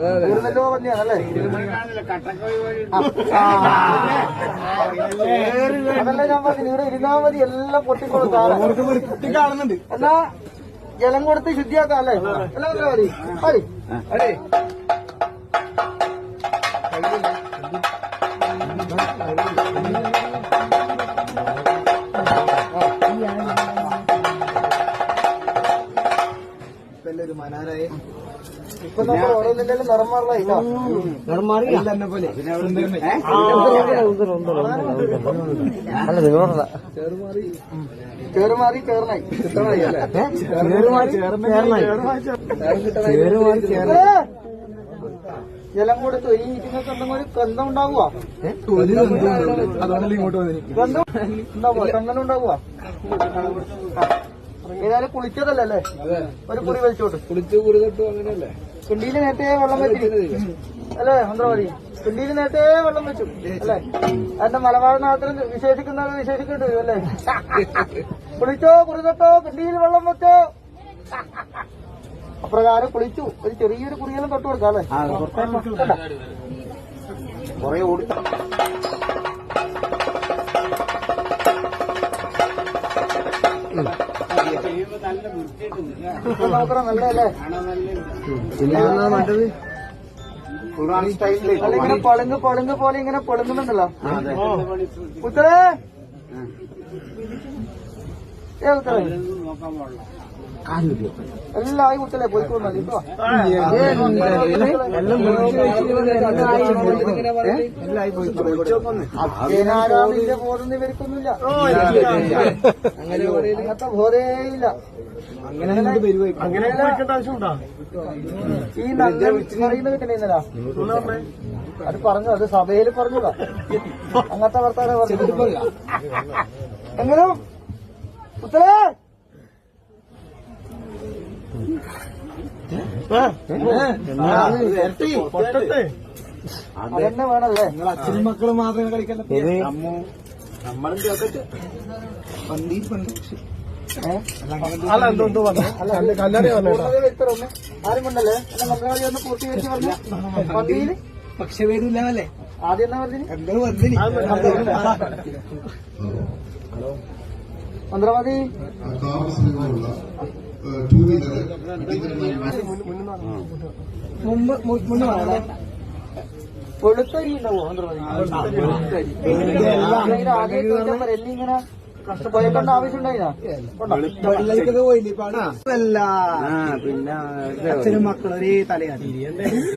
തീർന്നല്ലോ പന്നിയാണല്ലേ? അതല്ലേ ഞാൻ പറഞ്ഞു, ഇവിടെ ഇരുന്നാൽ മതി, എല്ലാം പൊട്ടിക്കൊടുക്കാറുണ്ട്. എന്നാ ജലം കൊടുത്ത് ശുദ്ധിയാക്കാം അല്ലേ? എല്ലാം മതി മതി. ഇപ്പൊ നമ്മൾ ഓരോന്നിന്റെ നിറം മാറില്ല. നിറം മാറില്ല പോലെ ചേറുമാറി ചേർന്നായി ജലം കൊടുത്തു. ഈ നിങ്ങൾക്ക് എന്തെങ്കിലും ഗന്ധം ഉണ്ടാകുക? ഗന്ധം ഉണ്ടാവുക, ചന്ദനം ഉണ്ടാകുക. ഏതായാലും കുളിച്ചതല്ലേ? ഒരു കുറി വലിച്ചോട്ട് കുളിച്ച് കുറി തൊട്ടു അങ്ങനെയല്ലേ? കിണ്ടിയിൽ നേരത്തെ വെള്ളം വെച്ചു അല്ലേ മന്ത്രവാദി? കിണ്ടിയിൽ നേരത്തെ വെള്ളം വെച്ചു അല്ലേ? അതിന്റെ മലബാറിനകത്ത് വിശേഷിക്കേണ്ടി വരും അല്ലേ? കുളിച്ചോ, കുറി തൊട്ടോ, കിണ്ടിയിൽ വെള്ളം വെച്ചോ. അപ്രകാരം കുളിച്ചു. ഒരു ചെറിയൊരു കുറിയെല്ലാം തൊട്ട് കൊടുക്കാം അല്ലേ? കൊറേ ഓടി നോക്കണം. നല്ലതല്ലേ? ഇങ്ങനെ പളുങ്ക് പോലെ ഇങ്ങനെ പൊളുങ്ങുന്നുണ്ടല്ലോ. ഉത്തരേ ഉത്തരേ എല്ലാം ആയി കുത്തലേ പോയിക്കോളൂ. ഏനാരാമിന്റെ ബോധം ഇവർക്കൊന്നുമില്ല. അങ്ങനത്തെ ബോധേയില്ല. ഈ നല്ല പറയുന്ന കിട്ടണേന്നല്ല അത് പറഞ്ഞു. അത് സഭയിൽ പറഞ്ഞതാ. അങ്ങനത്തെ വർത്താനം പറഞ്ഞു. എങ്കിലും ഉത്തരേ അതന്നെ വേണല്ലേ? നിങ്ങൾ അച്ഛനും മക്കളും മാത്രമേ കളിക്കണ്ട. നമ്മളും കേട്ടിട്ട് ആരും കൊണ്ടല്ലേ? മന്ത്രവാദി ഒന്ന് പൂർത്തീകരിച്ച് പറഞ്ഞു. പന്തിയിൽ പക്ഷെ വരൂല്ലേ? ആദ്യം എന്നാ പറഞ്ഞു? മന്ത്രവാദി മുന്നേ പൊളുത്തരി ഉണ്ടാവോ മന്ത്രവാദി? ആദ്യം എല്ലാം ഇങ്ങനെ പോയേക്കേണ്ട ആവശ്യം ഉണ്ടായില്ല. പിന്നെ അച്ഛനും മക്കളൊരേ തലയാണ്.